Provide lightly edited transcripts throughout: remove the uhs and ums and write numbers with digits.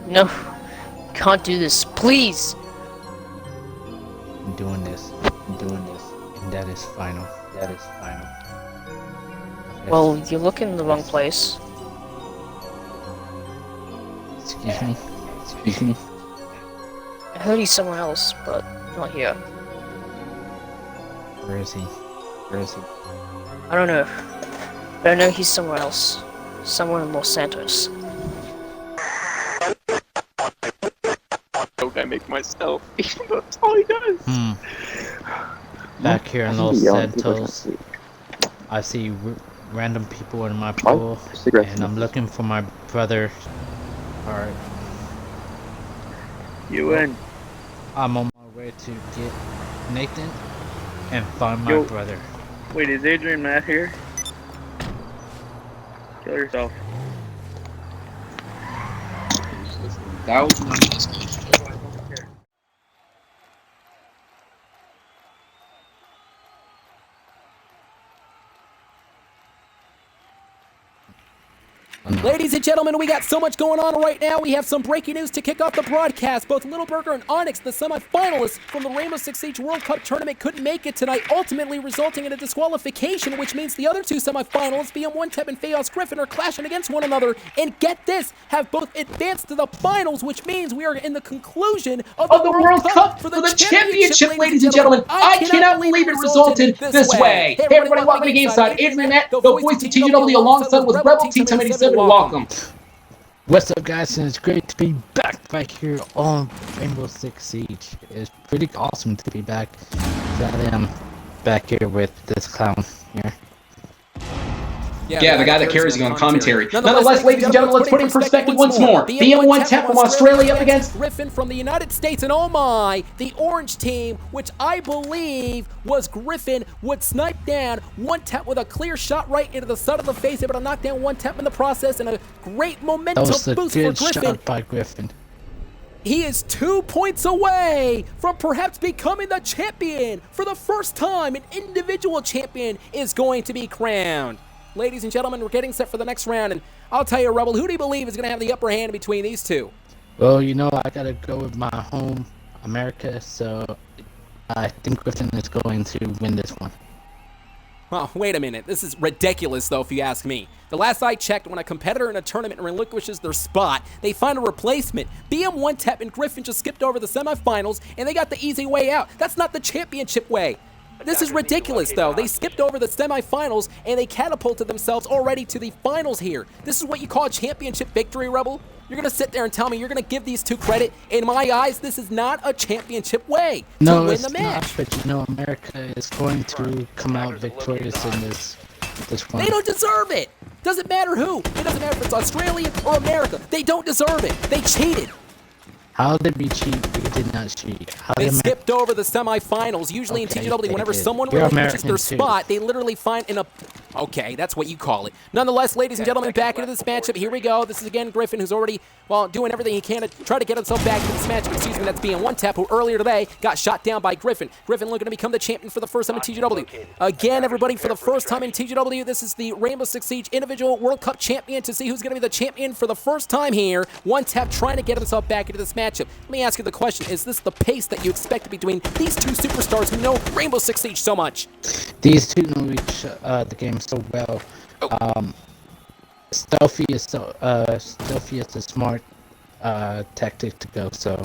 No, can't do this. Please. I'm doing this. And that is final. Okay. Well, you look in the wrong place. Excuse me. I heard he's somewhere else, but not here. Where is he? I don't know. But I know he's somewhere else. Somewhere in Los Santos. I make myself. That's all he does. Back here in Los Santos, I see random people in my pool, and I'm looking for my brother. Alright. You win. I'm on my way to get Nathan and find my brother. Wait, is Adrian not here? Kill yourself. Ladies and gentlemen, we got so much going on right now. We have some breaking news to kick off the broadcast. Both Little Burger and Onyx, the semifinalists from the Rainbow Six Siege World Cup tournament, couldn't make it tonight, ultimately resulting in a disqualification, which means the other two semifinalists, BM1TEP and Phaos Griffin, are clashing against one another. And get this, have both advanced to the finals, which means we are in the conclusion of the World Cup for the championship, ladies and gentlemen. I cannot believe it resulted this way. Hey everybody, welcome to Gameside. Adrian, the voice of TGW, alongside with Rebel Team 1087. Welcome. What's up, guys? And it's great to be back right here on Rainbow Six Siege. It's pretty awesome to be back. I am back here with this clown here. Yeah, the guy that carries you on commentary. Nonetheless, ladies and gentlemen, let's put it in perspective once more. BM1TEP from Australia up against Griffin from the United States, and oh my, the orange team, which I believe was Griffin, would snipe down 1TEP with a clear shot right into the side of the face, able to knock down 1TEP in the process, and a great momentum boost for Griffin. Shot by Griffin. He is 2 points away from perhaps becoming the champion. For the first time, an individual champion is going to be crowned. Ladies and gentlemen, we're getting set for the next round, and I'll tell you, Rebel, who do you believe is going to have the upper hand between these two? Well, you know, I gotta go with my home, America, so I think Griffin is going to win this one. Oh, wait a minute. This is ridiculous, though, if you ask me. The last I checked, when a competitor in a tournament relinquishes their spot, they find a replacement. BM1TEP and Griffin just skipped over the semifinals, and they got the easy way out. That's not the championship way. This is ridiculous, though. They skipped over the semifinals, and they catapulted themselves already to the finals here. This is what you call a championship victory, Rebel? You're going to sit there and tell me you're going to give these two credit? In my eyes, this is not a championship way to win the match. Not, but you know, America is going to come out victorious in this one. They don't deserve it. Doesn't matter who. It doesn't matter if it's Australia or America. They don't deserve it. They cheated. How did we cheat? We did not cheat. They skipped over the semifinals. Usually in TGW, whenever someone relinquishes their spot, they literally find in a... Okay, that's what you call it. Nonetheless, ladies and gentlemen, back into this matchup. Here we go. This is, again, Griffin, who's already, well, doing everything he can to try to get himself back into this matchup. Excuse me, that's BM1TEP, who earlier today got shot down by Griffin. Griffin looking to become the champion for the first time in TGW. Again, everybody, for the first time in TGW, this is the Rainbow Six Siege Individual World Cup Champion. To see who's going to be the champion for the first time here. 1TEP trying to get himself back into this matchup. Let me ask you the question. Is this the pace that you expect between these two superstars who know Rainbow Six Siege so much? These two know the game so well. Stealthy is a smart tactic to go, so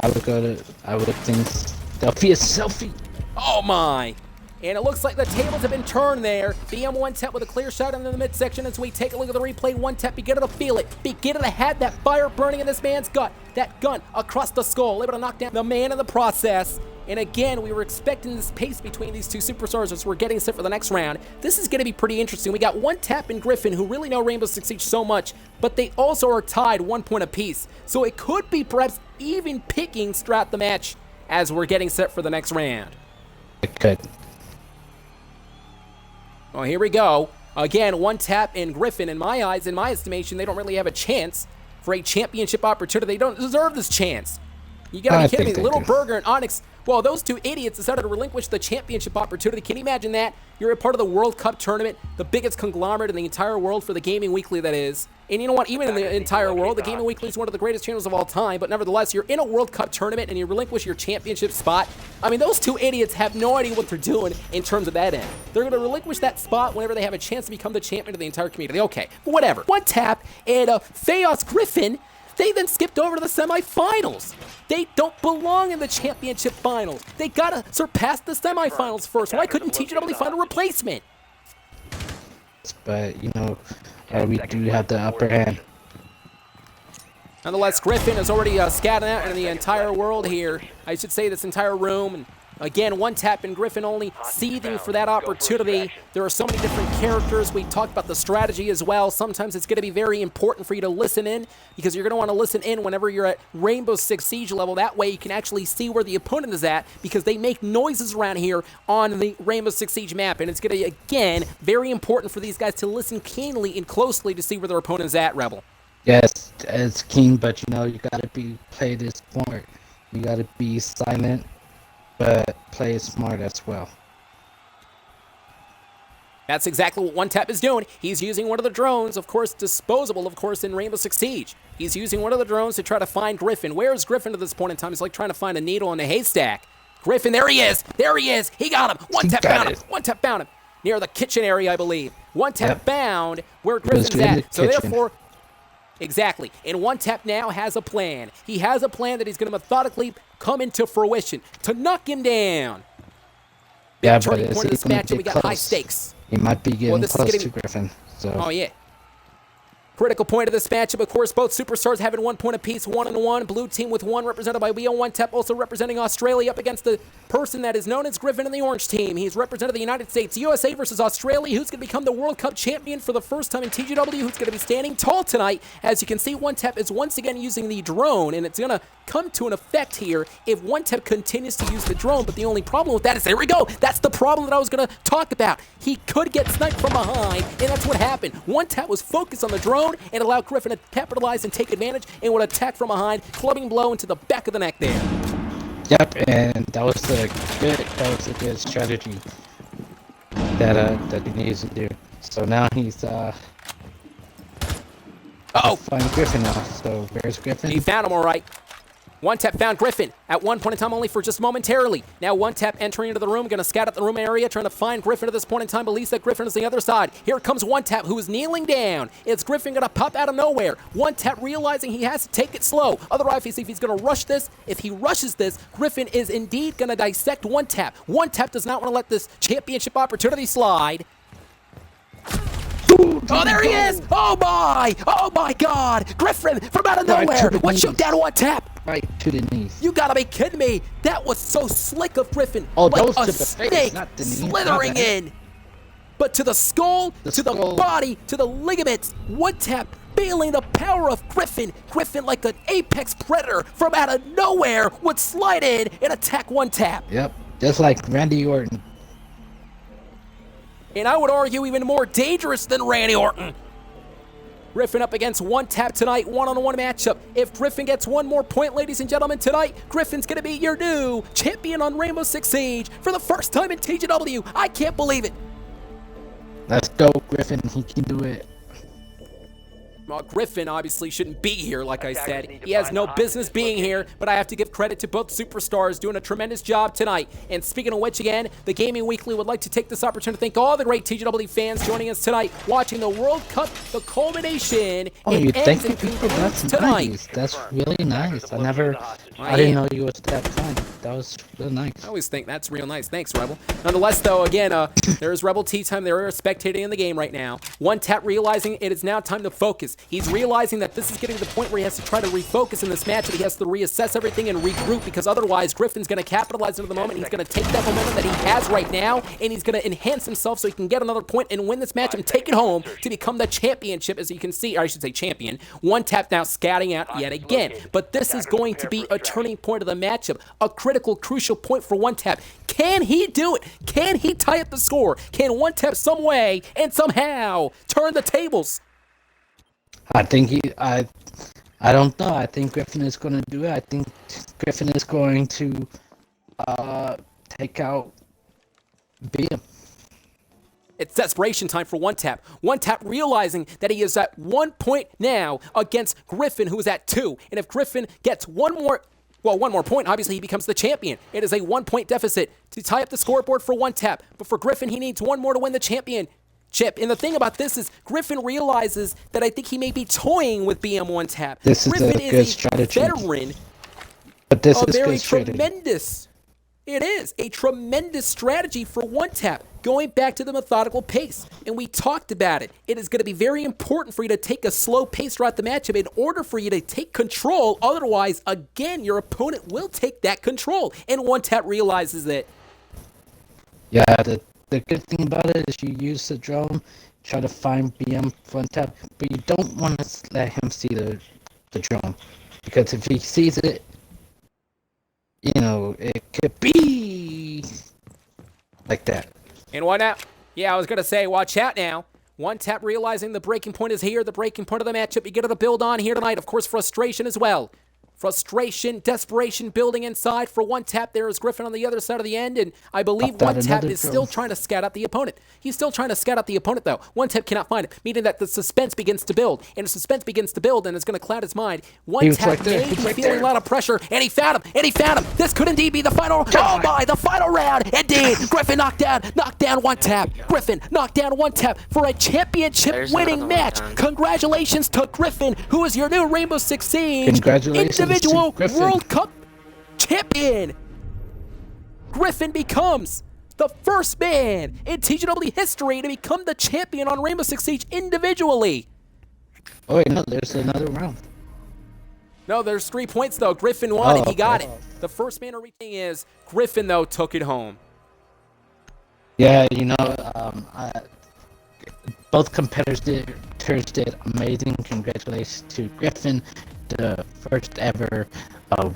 I would think Stealthy is selfie. Oh my! And it looks like the tables have been turned there. BM1TEP with a clear shot into the midsection as we take a look at the replay. 1TEP beginning to feel it, beginning to have that fire burning in this man's gut. That gun across the skull, able to knock down the man in the process. And again, we were expecting this pace between these two superstars as we're getting set for the next round. This is going to be pretty interesting. We got 1TEP and Griffin, who really know Rainbow Six Siege so much, but they also are tied 1 point apiece. So it could be perhaps even pickings throughout the match as we're getting set for the next round. It could. Well, here we go. Again, 1TEP and Griffin, in my eyes, in my estimation, they don't really have a chance for a championship opportunity. They don't deserve this chance. You gotta be kidding me. Little Burger and Onyx Well, those two idiots decided to relinquish the championship opportunity. Can you imagine that? You're a part of the World Cup tournament, the biggest conglomerate in the entire world for the Gaming Weekly, that is. And you know what? Even in the entire world, the Gaming Weekly is one of the greatest channels of all time. But nevertheless, you're in a World Cup tournament and you relinquish your championship spot. I mean, those two idiots have no idea what they're doing in terms of that end. They're going to relinquish that spot whenever they have a chance to become the champion of the entire community. Okay, whatever. One tap and Theos Griffin. They then skipped over to the semifinals. They don't belong in the championship finals. They gotta surpass the semifinals first. Why couldn't TGW find a replacement? But, you know, we do have the upper hand. Nonetheless, Griffin is already scattered out in the entire world here. I should say this entire room. And again, one tap and Griffin only seething for that opportunity. There are so many different characters. We talked about the strategy as well. Sometimes it's going to be very important for you to listen in because you're going to want to listen in whenever you're at Rainbow Six Siege level. That way you can actually see where the opponent is at because they make noises around here on the Rainbow Six Siege map. And it's going to, again, very important for these guys to listen keenly and closely to see where their opponent is at, Rebel. Yes, it's keen, but, you know, you got to play this smart. You got to be silent, but play it smart as well. That's exactly what One Tap is doing. He's using one of the drones, of course, disposable, of course, in Rainbow Six Siege. He's using one of the drones to try to find Griffin. Where is Griffin at this point in time? It's like trying to find a needle in a haystack. Griffin, there he is. There he is. He got him. One Tap found him. One Tap found him. Near the kitchen area, I believe. One Tap found where Griffin's at. So therefore, exactly. And One Tap now has a plan. He has a plan that he's going to methodically come into fruition to knock him down. Yeah, turning but point of this match, we got high stakes. He might be getting close to Griffin. So. Oh, yeah. Critical point of this matchup, of course, both superstars having 1 point apiece, 1-1. Blue team with 1, represented by Leo. One Tap also representing Australia up against the person that is known as Griffin in the orange team. He's represented the United States, USA versus Australia. Who's going to become the World Cup champion for the first time in TGW? Who's going to be standing tall tonight? As you can see, One Tap is once again using the drone, and it's going to come to an effect here if One Tap continues to use the drone. But the only problem with that is, there we go. That's the problem that I was going to talk about. He could get sniped from behind, and that's what happened. One Tap was focused on the drone and allowed Griffin to capitalize and take advantage and would attack from behind, clubbing blow into the back of the neck there. Yep, and that was a good strategy that he needs to do. So now he's find Griffin now. So where's Griffin? He found him all right. One Tap found Griffin at one point in time only for just momentarily. Now One Tap entering into the room, going to scout out the room area, trying to find Griffin at this point in time. Believes that Griffin is the other side. Here comes One Tap, who is kneeling down. It's Griffin going to pop out of nowhere. One Tap realizing he has to take it slow. Otherwise, if he's going to rush this, if he rushes this, Griffin is indeed going to dissect One Tap. One Tap does not want to let this championship opportunity slide. Oh, there he is! Oh my God! Griffin from out of nowhere! One shot down, One Tap! Right to the knees. You gotta be kidding me! That was so slick of Griffin. Oh, like that was a to the snake face, not the knee. slithering in. But to the skull, to the body, to the ligaments, One Tap feeling the power of Griffin. Griffin, like an apex predator from out of nowhere, would slide in and attack One Tap. Yep, just like Randy Orton. And I would argue even more dangerous than Randy Orton. Griffin up against One Tap tonight, one-on-one matchup. If Griffin gets 1 more point, ladies and gentlemen, tonight, Griffin's going to be your new champion on Rainbow Six Siege for the first time in TGW. I can't believe it. Let's go, Griffin. He can do it. Well, Griffin obviously shouldn't be here, like I said. He has no business being here, but I have to give credit to both superstars doing a tremendous job tonight. And speaking of which, again, the Gaming Weekly would like to take this opportunity to thank all the great TGW fans joining us tonight, watching the World Cup, the culmination. Oh, you thank you, people. That's tonight. Nice. That's really nice. I didn't know you was that kind. That was really nice. I always think that's real nice. Thanks, Rebel. Nonetheless, though, again, there's Rebel Tea time. They're spectating in the game right now. One Tap realizing it is now time to focus. He's realizing that this is getting to the point where he has to try to refocus in this match, and he has to reassess everything and regroup, because otherwise Griffin's going to capitalize into the moment. He's going to take that momentum that he has right now, and he's going to enhance himself so he can get another point and win this match and take it home to become the championship, as you can see, or I should say champion. One Tap now scouting out yet again, but this is going to be a turning point of the matchup, a critical, crucial point for One Tap. Can he do it? Can he tie up the score? Can One Tap some way and somehow turn the tables? I think I don't know. I think Griffin is going to do it. I think Griffin is going to take out BM. It's desperation time for One Tap. One Tap realizing that he is at 1 point now against Griffin, who is at 2. And if Griffin gets one more point, obviously he becomes the champion. It is a 1 point deficit to tie up the scoreboard for One Tap. But for Griffin, he needs one more to win the championship. And the thing about this is Griffin realizes that I think he may be toying with BM One Tap. This is Griffin a good strategy. Veteran. But this A is very good strategy. tremendous. It is a tremendous strategy for One Tap, going back to the methodical pace. And we talked about it. It is going to be very important for you to take a slow pace throughout the matchup in order for you to take control. Otherwise, again, your opponent will take that control. And One Tap realizes that. Yeah, the good thing about it is you use the drone, try to find BM One Tap, but you don't want to let him see the drone. Because if he sees it, you know, it could be like that. And One Tap, yeah, I was going to say, watch out now. One Tap realizing the breaking point is here, the breaking point of the matchup. You get to build on here tonight. Of course, frustration as well. Frustration, desperation building inside for One Tap. There is Griffin on the other side of the end, and I believe One Tap is still trying to scout out the opponent. He's still trying to scout out the opponent, though. One Tap cannot find it, meaning that the suspense begins to build, and the suspense begins to build, and it's going to cloud his mind. One Tap may be feeling a lot of pressure, and he found him, This could indeed be the final, the final round. Indeed, Griffin knocked down One Tap. Griffin knocked down One Tap for a championship-winning match. Congratulations to Griffin, who is your new Rainbow Six Siege individual World Cup champion. Griffin becomes the first man in TGW history to become the champion on Rainbow Six Siege individually. Oh wait, no, there's another round. No, there's 3 points though. Griffin won it. He got it. The first man to reach is Griffin though took it home. Yeah, you know, both competitors did amazing. Congratulations to Griffin, the first ever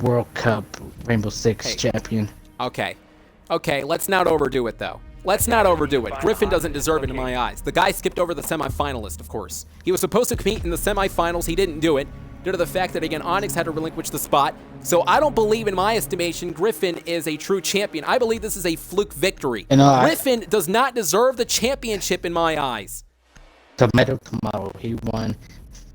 World Cup Rainbow Six champion. Okay, let's not overdo it though. Let's not overdo it. Griffin doesn't deserve it in my eyes. The guy skipped over the semifinalist, of course. He was supposed to compete in the semifinals. He didn't do it due to the fact that, again, Onyx had to relinquish the spot. So I don't believe, in my estimation, Griffin is a true champion. I believe this is a fluke victory. Griffin does not deserve the championship in my eyes. Tomato, he won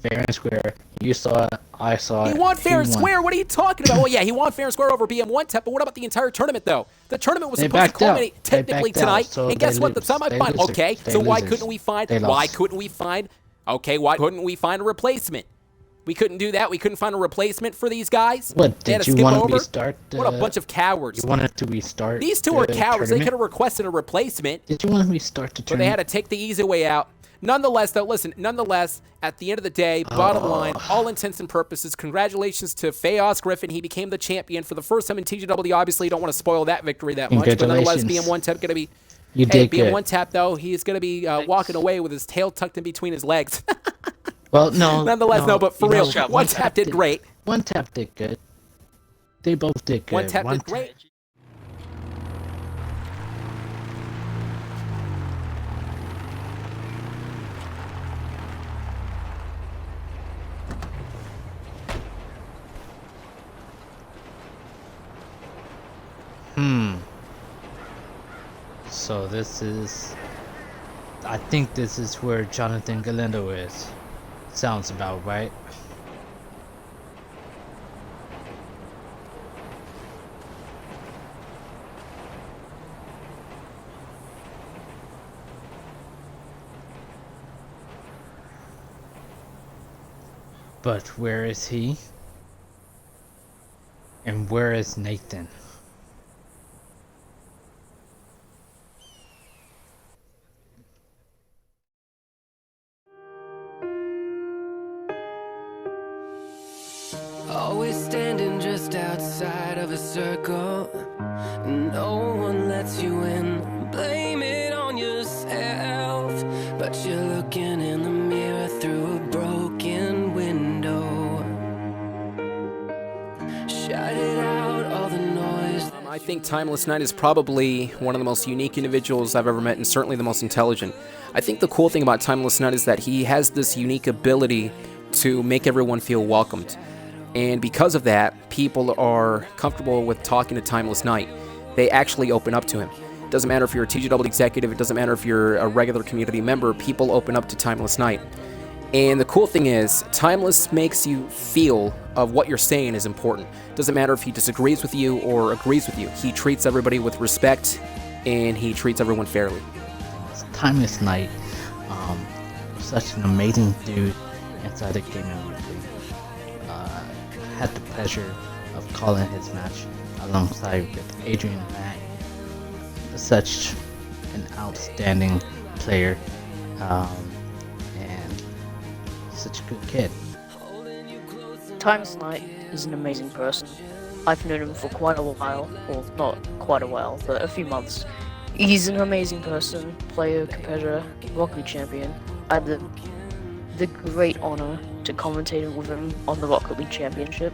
fair and square. You saw it, I saw it. He won fair and square? What are you talking about? Well, yeah, he won fair and square over BM One Tap, but what about the entire tournament, though? The tournament was supposed to culminate technically tonight, and guess what? The semifinal. Okay, so why couldn't we find a replacement? We couldn't do that. We couldn't find a replacement for these guys. What, did you want to restart? What a bunch of cowards. You wanted to restart? These two are cowards. They could have requested a replacement. Did you want to restart the tournament? But they had to take the easy way out. Nonetheless, though, listen, at the end of the day, bottom line, all intents and purposes, congratulations to Feos Griffin. He became the champion for the first time in TGW. Obviously, you don't want to spoil that victory that much, but nonetheless, BM One Tap going to be... BM One Tap, though, he's going to be walking away with his tail tucked in between his legs. Well, no. Nonetheless, no, but for real, One Tap did great. One Tap did good. They both did good. One Tap did great. So I think this is where Jonathan Galido is. Sounds about right. But where is he? And where is Nathan? Always standing just outside of a circle. No one lets you in. Blame it on yourself. But you're looking in the mirror through a broken window. Shut it out, all the noise. I think Timeless Knight is probably one of the most unique individuals I've ever met, and certainly the most intelligent. I think the cool thing about Timeless Knight is that he has this unique ability to make everyone feel welcomed. And because of that, people are comfortable with talking to Timeless Knight. they actually open up to him. It doesn't matter if you're a TGW executive, it doesn't matter if you're a regular community member, people open up to Timeless Knight. And the cool thing is, Timeless makes you feel of what you're saying is important. Doesn't matter if he disagrees with you or agrees with you. He treats everybody with respect, and he treats everyone fairly. Timeless Knight, such an amazing dude inside the gaming weekly. Had the pleasure of calling his match alongside with Adrian and Matt. Such an outstanding player, and such a good kid. Timeless Knight is an amazing person. I've known him for quite a while, well, not quite a while, but a few months. He's an amazing person, player, competitor, Rocket League champion. I had the great honor to commentate with him on the Rocket League Championship.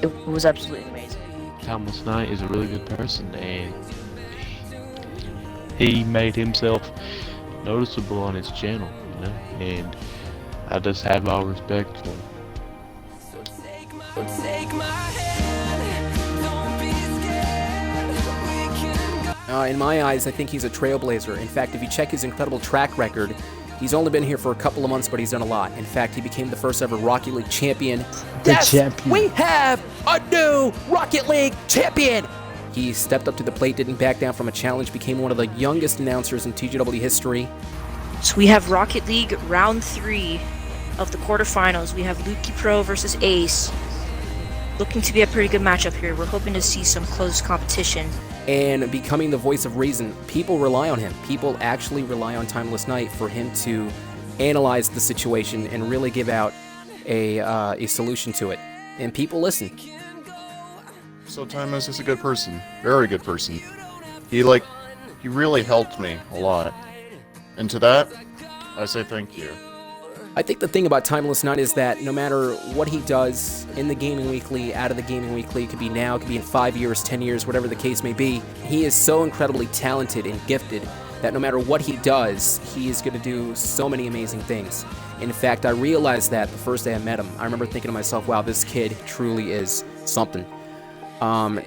It was absolutely amazing. Timeless Knight is a really good person, and he made himself noticeable on his channel, you know, and I just have all respect for him. Take my hand, don't be scared, we can go. In my eyes, I think he's a trailblazer. In fact, if you check his incredible track record, he's only been here for a couple of months, but he's done a lot. In fact, he became the first ever Rocket League champion. Champion. We have a new Rocket League champion! He stepped up to the plate, didn't back down from a challenge, became one of the youngest announcers in TGW history. So we have Rocket League round 3 of the quarterfinals. We have Luki Pro versus Ace. Looking to be a pretty good matchup here. We're hoping to see some close competition. And becoming the voice of reason, people rely on him. People actually rely on Timeless Knight for him to analyze the situation and really give out a solution to it. And people listen. So Timeless is a good person, very good person. He really helped me a lot. And to that, I say thank you. I think the thing about Timeless Knight is that no matter what he does in the Gaming Weekly, out of the Gaming Weekly, it could be now, it could be in 5 years, 10 years, whatever the case may be, he is so incredibly talented and gifted that no matter what he does, he is going to do so many amazing things. In fact, I realized that the first day I met him. I remember thinking to myself, wow, this kid truly is something.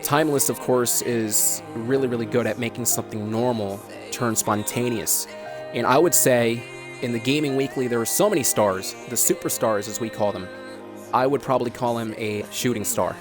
Timeless, of course, is really, really good at making something normal turn spontaneous. And I would say, in the Gaming Weekly, there are so many stars, the superstars as we call them. I would probably call him a shooting star.